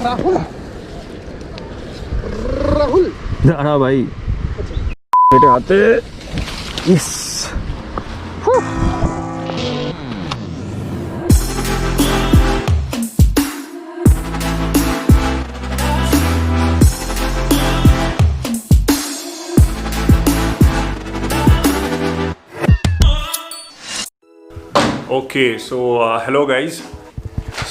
राहुल राहुल जाना भाई बेटे आते yes Okay, so hello guys.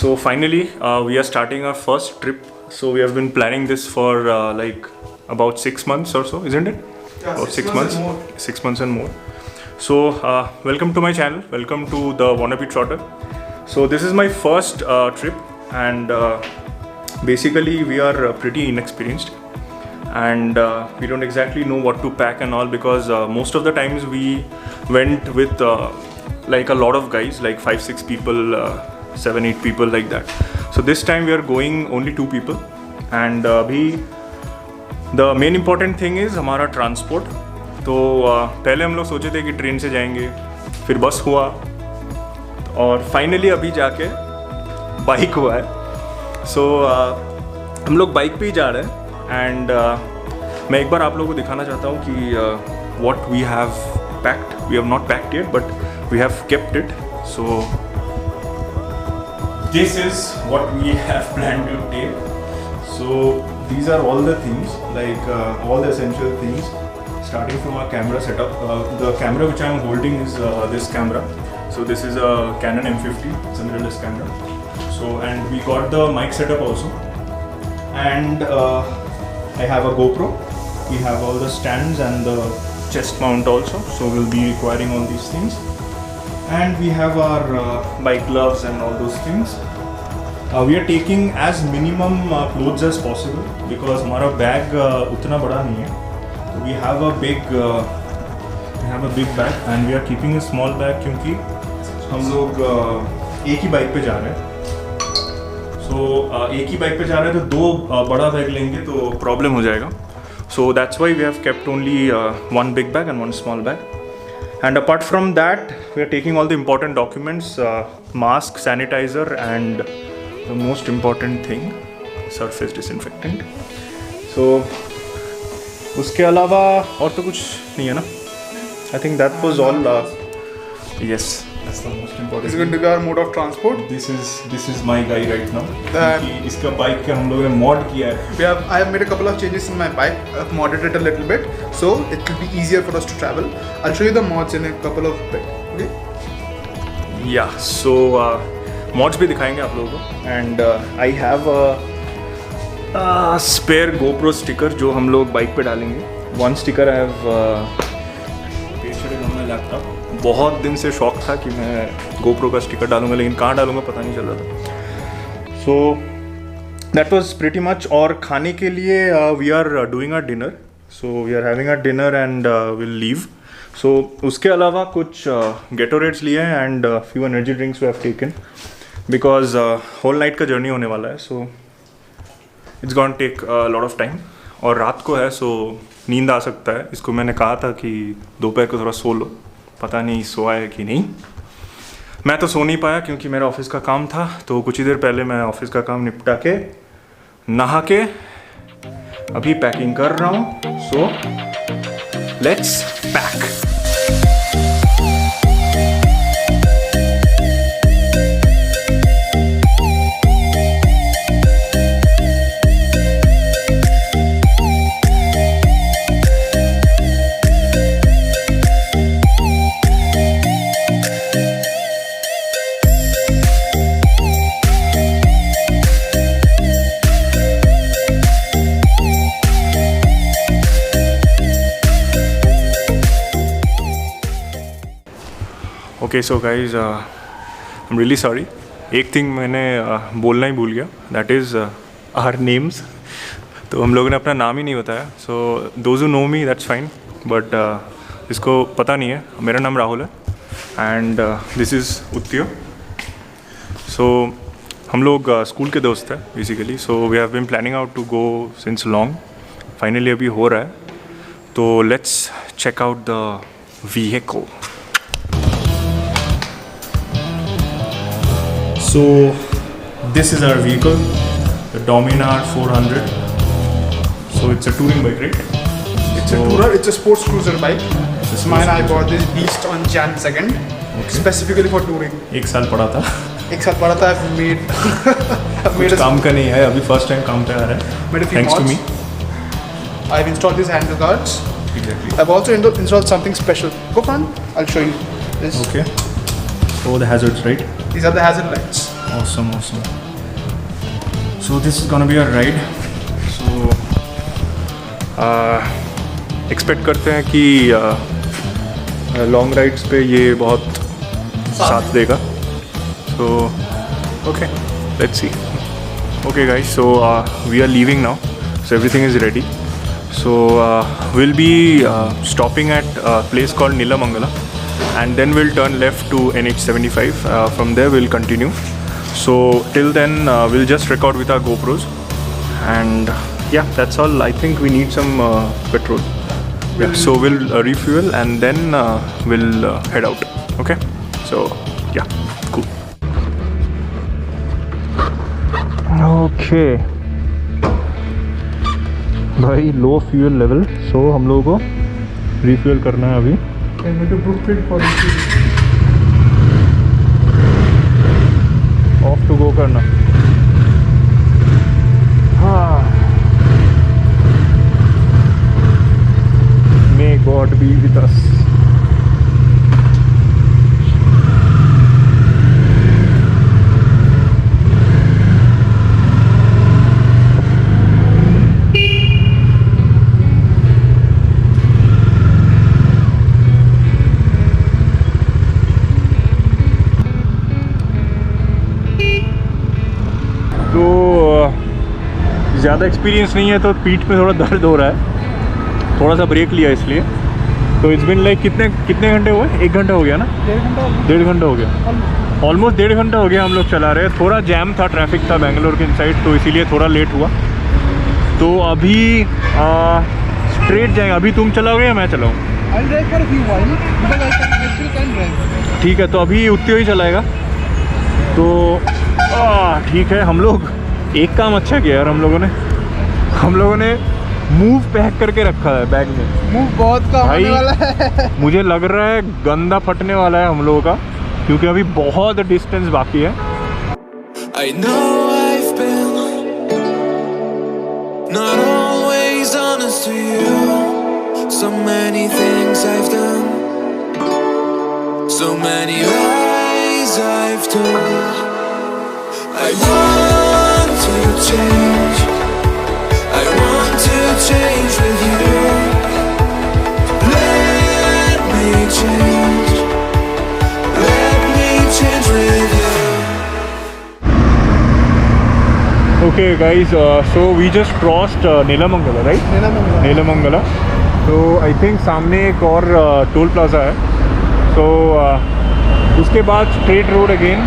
So finally we are starting our first trip. So we have been planning this for like about 6 months or so, isn't it? Yeah, about 6 6 months months. and more. 6 months and more. So welcome to my channel. Welcome to the Wannabe Trotter. So this is my first trip, and basically we are pretty inexperienced, and we don't exactly know what to pack and all, because most of the times we went with like a lot of guys, like 5-6 people, 7-8 people, like that. So this time we are going only 2 people, and abhi the main important thing is हमारा transport. तो पहले हम लोग सोचे थे कि train से जाएंगे, फिर बस हुआ, और फाइनली अभी जाके बाइक हुआ है. सो हम लोग बाइक पे ही जा रहे हैं, एंड मैं एक बार आप लोगों को दिखाना चाहता हूँ कि what we have packed. We have not packed yet, but we have kept it. So this is what we have planned to take. So these are all the things, like all the essential things, starting from our camera setup. The camera which I am holding is this camera. So this is a Canon M50. It's a mirrorless camera. So, and we got the mic setup also, and I have a GoPro. We have all the stands and the chest mount also, so we'll be requiring all these things. And we have our bike gloves and all those things. We are taking as minimum clothes as possible, because हमारा bag उतना बड़ा नहीं है. So we have a big bag, and we are keeping a small bag क्योंकि हम लोग एक ही bike पे जा रहे हैं. So एक ही बाइक पे जा रहे हैं, तो 2 बड़ा बैग लेंगे तो प्रॉब्लम हो जाएगा. So that's why we have kept only one big bag and one small bag. And apart from that, we are taking all the important documents, mask, sanitizer, and the most important thing, surface disinfectant. So उसके अलावा और तो कुछ नहीं है ना. I think that was all. Yes, that's the most important. This is going to be our mode of transport. This is my guy right now. क्योंकि इसका बाइक का हम लोगों ने mod किया है. I have made a couple of changes in my bike. I've modded it a little bit, so it will be easier for us to travel. I'll show you the mods in a couple of bit. Okay? Yeah, so mods भी दिखाएंगे आप लोगों को, and I have a spare GoPro sticker जो हम लोग bike पे डालेंगे. One sticker I have pasted it on my laptop. बहुत दिन से शौक था कि मैं GoPro का स्टिकर डालूंगा, लेकिन कहाँ डालूंगा पता नहीं चल रहा था. So that was pretty much. और खाने के लिए we are doing our dinner. So we are having our dinner and we'll leave. So उसके अलावा कुछ Gatorades लिए हैं, and few energy drinks we have taken, because whole night का journey होने वाला है. So it's going to take a lot of time, और रात को है, so नींद आ सकता है. इसको मैंने कहा था कि दोपहर को थोड़ा सो लो, पता नहीं सोया है कि नहीं. मैं तो सो नहीं पाया क्योंकि मेरा ऑफिस का काम था. तो कुछ ही देर पहले मैं ऑफिस का काम निपटा के नहा के अभी पैकिंग कर रहा हूँ. So let's pack. Okay so guys, I am really sorry. एक थिंग मैंने बोलना ही भूल गया, दैट इज़ आवर नेम्स. तो हम लोगों ने अपना नाम ही नहीं बताया. So those who know me that's fine, but इसको पता नहीं है, मेरा नाम राहुल है, एंड दिस इज़ उत्तियो. सो हम लोग स्कूल के दोस्त हैं basically. So we have been planning out to go since long. Finally अभी हो रहा है, तो let's check out the vehicle. So this is our vehicle. the Dominar 400. So it's a touring bike, right? It's a tourer, it's a sports cruiser bike. Mine, I bought this beast on Jan 2nd, specifically for touring. एक साल पड़ा था. एक साल पड़ा था, I've made कुछ काम का नहीं है, अभी फर्स्ट टाइम काम पे आ रहा है. made a few Thanks to mods. me. I've installed these handlebars. Exactly. I've also installed something special. Go front, I'll show you this. Okay. So the hazards, right? These are the hazard lights. Awesome, awesome. So this is gonna be a ride. So expect करते हैं कि long rides पे ये बहुत साथ देगा. So okay, let's see. Okay guys, so we are leaving now. So everything is ready. So we'll be stopping at a place called Nilamangala, and then we'll turn left to NH75. From there we'll continue. So till then we'll just record with our GoPros, and yeah, that's all. I think we need some petrol. Yeah, so we'll refuel and then we'll head out. Okay, so yeah, cool. Okay भाई, लो fuel level. सो हम लोगों को refuel करना है अभी. Of to go करना. हाँ, may God be with us. ज़्यादा एक्सपीरियंस नहीं है तो पीठ में थोड़ा दर्द हो रहा है. थोड़ा सा ब्रेक लिया इसलिए. तो इट्स बिन लाइक कितने घंटे हुए? 1 घंटा हो गया ना? 1.5 घंटा हो गया. ऑलमोस्ट 1.5 घंटा हो गया हम लोग चला रहे हैं. थोड़ा जैम था, ट्रैफिक था बेंगलोर के इनसाइड, तो इसीलिए थोड़ा लेट हुआ. तो अभी स्ट्रेट जाएंगे. अभी तुम चलाओगे या मैं चलाऊँ? ठीक है, तो अभी उतने ही चलाएगा. तो ठीक है. हम लोग एक काम अच्छा किया यार, हम लोगों ने मूव पैक करके रखा है बैग में. मूव बहुत काम होने वाला है. मुझे लग रहा है गंदा फटने वाला है हम लोगों का, क्योंकि अभी बहुत डिस्टेंस बाकी है. I know I've been not always honest to you. So many things I've done, so many lies I've told. I want to change. I want to change with you. Let me change. Let me change with you. Okay guys, so we just crossed Nelamangala, right? Nelamangala. So I think सामने एक और toll plaza है. So उसके बाद straight road again.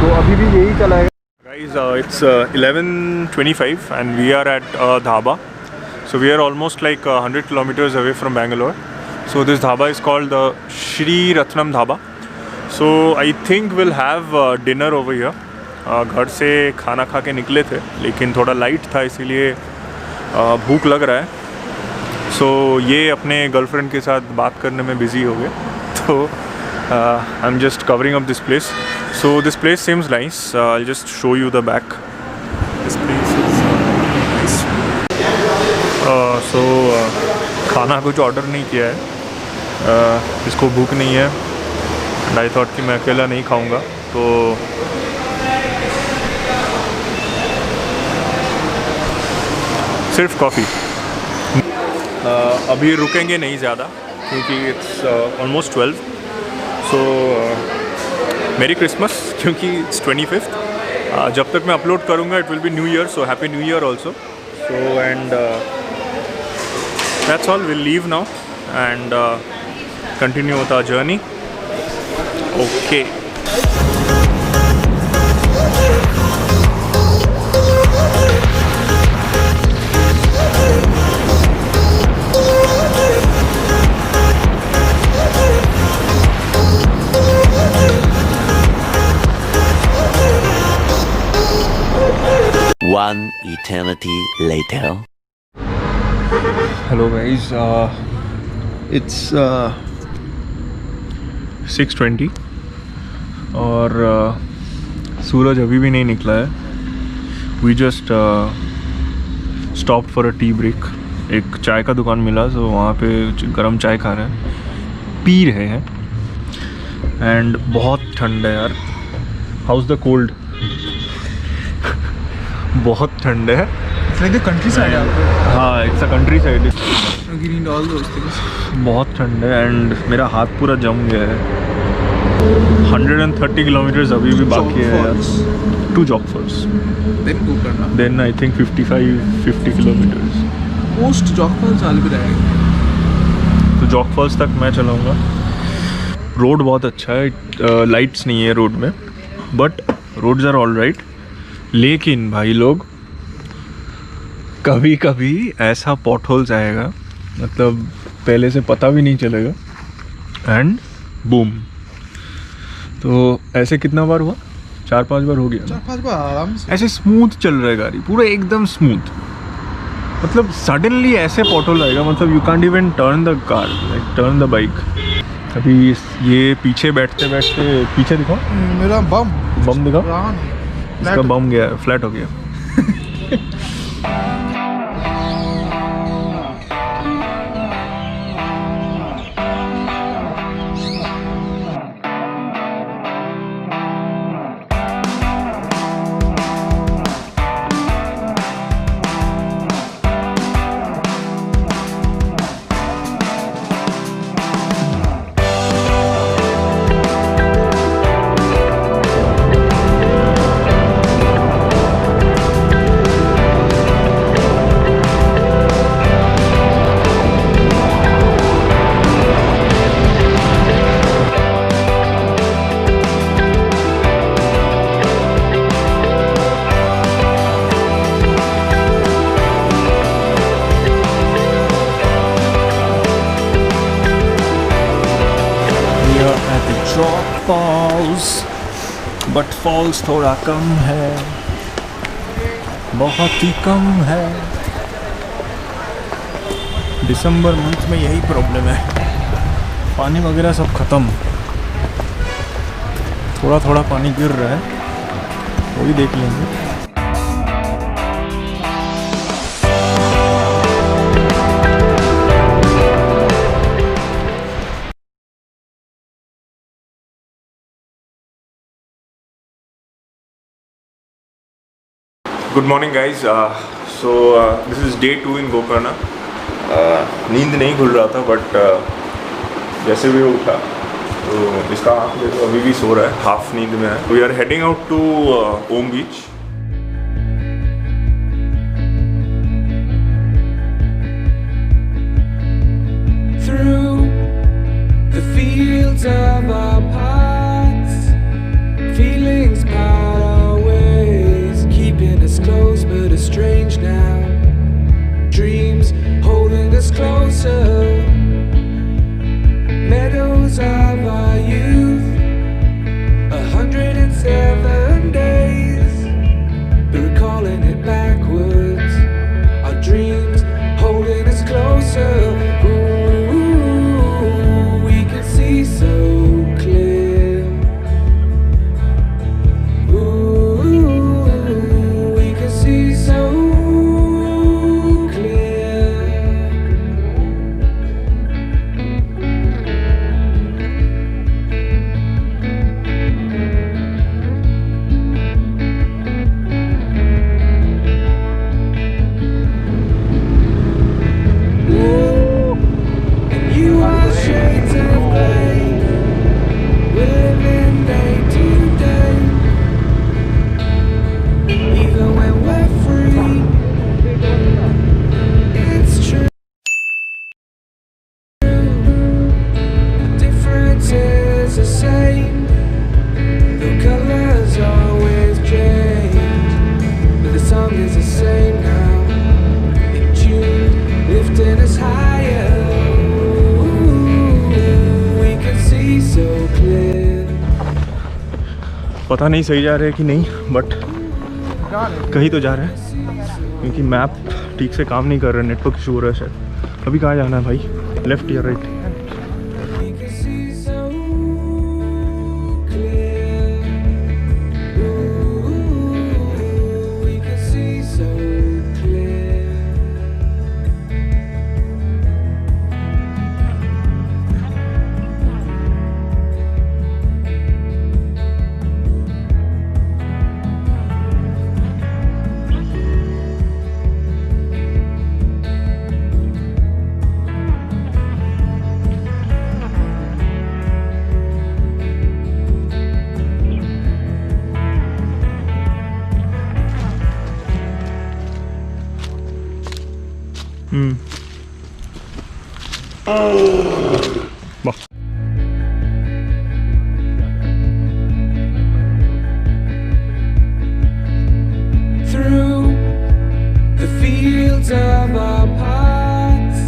तो अभी भी यही चलाएगा. Guys, it's 11:25 and we are at dhaba. So we are almost like 100 kilometers away from Bangalore. So this dhaba is called the Shri Ratnam Dhaba. So I think we'll have dinner over here. घर से खाना खा के निकले थे, लेकिन थोड़ा light था इसीलिए भूख लग रहा है. सो ये अपने गर्लफ्रेंड के साथ बात करने में बिजी हो गए. तो I am just covering up this place. So this place seems nice. I'll just show you the back. This place is nice. So खाना कुछ ऑर्डर नहीं किया है. इसको भूख नहीं है. And I thought कि मैं अकेला नहीं खाऊंगा, तो सिर्फ कॉफ़ी. अभी रुकेंगे नहीं ज़्यादा क्योंकि इट्स ऑलमोस्ट 12. सो मेरी क्रिसमस, क्योंकि इट्स 25th. जब तक मैं अपलोड करूँगा it will be new year. So happy new year also. So and that's all. Will leave now and continue with our journey. Okay. One eternity later. Hello guys, it's 6:20 और सूरज अभी भी नहीं निकला है. We just stop for a tea break. एक चाय का दुकान मिला, तो वहाँ पे गरम चाय खा रहे हैं, पी रहे हैं. एंड बहुत ठंड है यार. House the cold? बहुत ठंड है. It's like the countryside out there. हाँ, it's a country side. You need all those things. बहुत ठंड है एंड मेरा हाथ पूरा जम गया है. 130 किलोमीटर्स अभी भी बाकी है यार. To Jog Falls, Then Gokarna. Then I think 50 kilometres. Post Jog Falls I'll be there. तो जॉग फॉल्स तक मैं चलाऊँगा. रोड बहुत अच्छा है. लाइट्स नहीं है रोड में, but roads are all right. लेकिन भाई लोग, कभी कभी ऐसा पॉट होल्स आएगा, मतलब पहले से पता भी नहीं चलेगा, एंड बूम. तो ऐसे कितना बार हुआ? 4-5 बार हो गया. 4-5 बार आराम से. ऐसे स्मूथ चल रहा है गाड़ी, पूरा एकदम स्मूथ. मतलब सडनली ऐसे पॉट होल आएगा, मतलब you can't even turn the car, like turn the bike. अभी ये पीछे बैठते बैठते, पीछे दिखाओ, मेरा बम दिखाओ. रहा नहीं. इसका बम गया, फ्लैट हो गया. फॉल्स, बट फॉल्स थोड़ा कम है, बहुत ही कम है. दिसंबर मंथ में यही प्रॉब्लम है, पानी वगैरह सब ख़त्म. थोड़ा थोड़ा पानी गिर रहा है, वो भी देख लेंगे. Good morning guys. So this is day 2 इन गोकर्णा. नींद नहीं खुल रहा था, बट जैसे भी उठा तो इसका आँख देखो अभी भी सो रहा है, हाफ नींद में है. We are heading out to Om beach. Through the fields of our paths, feelings part our ways, keeping us close but estranged now. Dreams holding us closer, meadows of our youth, 107 days, but recalling it backwards. Our dreams holding us closer. Ooh, we can see so clear. Ooh, we can see so clear. And you are shades of grey, living day to day. Even when we're free, it's true. The difference is the same. The colors always change, but the song is the same now. In June, lifting us higher. Ooh, we can see so clear. पता नहीं सही जा रहे हैं कि नहीं, but कहीं तो जा रहे हैं क्योंकि मैप ठीक से काम नहीं कर रहा, नेटवर्क इशू हो रहा है शायद। अभी कहाँ जाना है भाई, लेफ्ट या right? We can see so clear. Ooh, we can see so clear. वाह, Through the fields of our paths,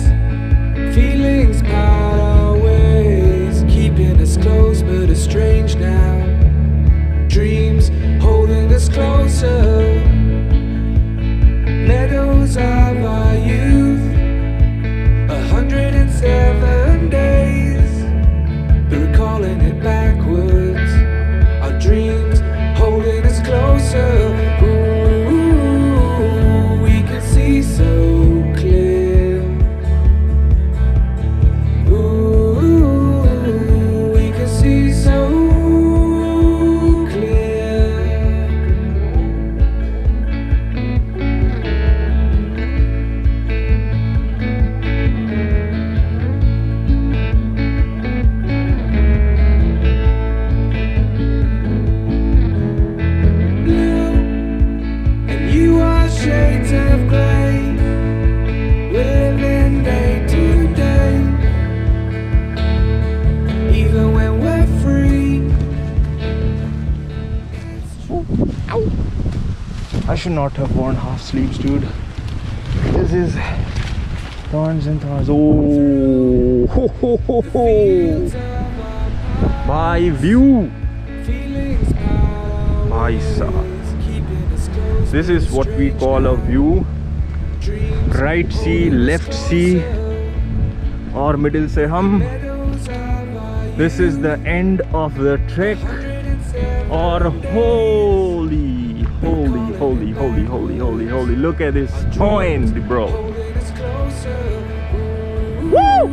feelings part our ways, keeping us close but estranged now. Dreams holding us closer, meadows of our youth, 107 days, but recalling it backwards. Our dreams holding us closer. Ooh, we can see so clear. Ooh, we can see so clear. Blue and you are shades of grey, living day to day, even when we're free. I should not have worn half sleeves, dude. This is thorns and thorns. Oh, ho, ho, ho, ho. My view. Feelings part Bhai Sahab. ways, keeping us close. This is what we call a view. Right sea, left sea, और middle से हम. This is the end of the trek. और holy, holy, holy, holy, holy, holy, holy. Look at this point, bro. Woo!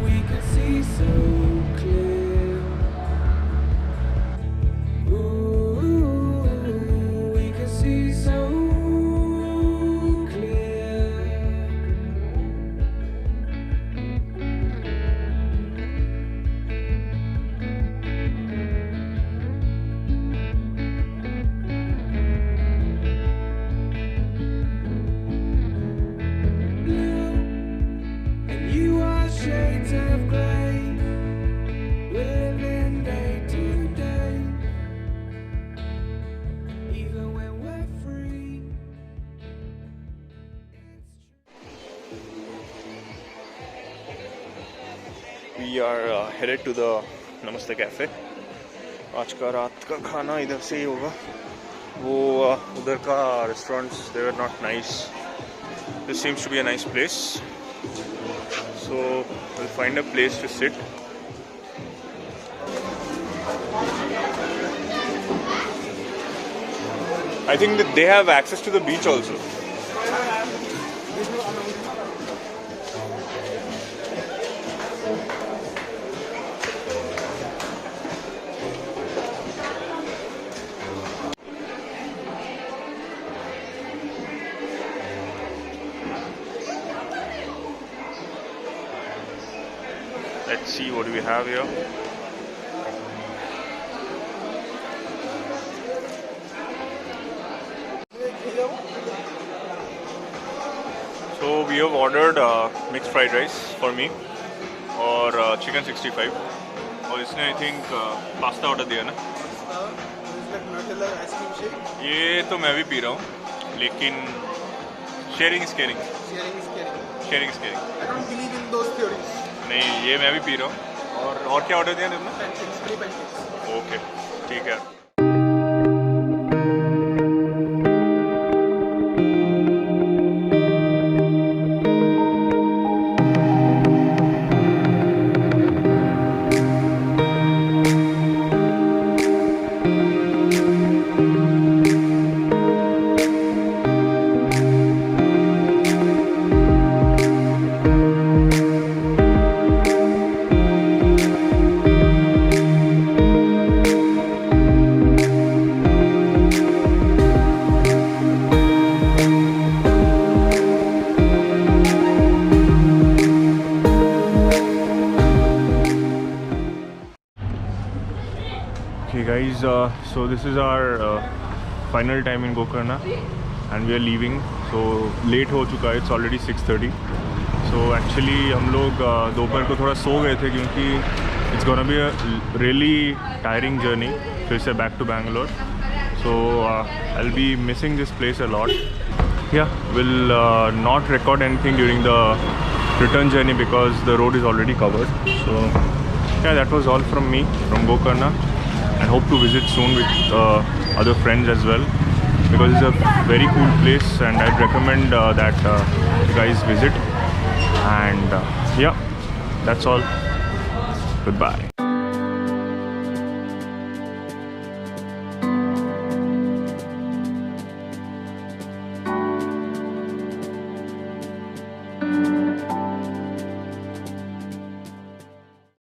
We can see so clear. Ooh, we can see so clear. Blue and you are shades of grey, living day to day, even when we're free. We are headed to the Namaste Cafe. आज का रात का खाना इधर से ही होगा. वो उधर का restaurants, they were not nice. This seems to be a nice place. So we'll find a place to sit. I think that they have access to the beach also. Let's see what do we have here. So we have ordered mixed fried rice for me और chicken 65 और इसने I think pasta order दिया ना. ये तो मैं भी P रहा हूँ लेकिन sharing is caring. Sharing is caring. I don't believe in those theories. नहीं ये मैं भी पी रहा हूँ. और क्या ऑर्डर दिया तुमने? Pancakes, 3 pancakes. ओके ठीक है. so this is our final time in Gokarna and we are leaving. So late हो चुका है, it's already 6:30. So actually हम लोग दोपहर को थोड़ा सो गए थे क्योंकि it's gonna be a really tiring journey फिर से back to Bangalore. So I'll be missing this place a lot. Yeah, we'll not record anything during the return journey because the road is already covered. So yeah, that was all from me from Gokarna, and hope to visit soon with other friends as well because it's a very cool place and I'd recommend that you guys visit. And yeah, that's all. Goodbye.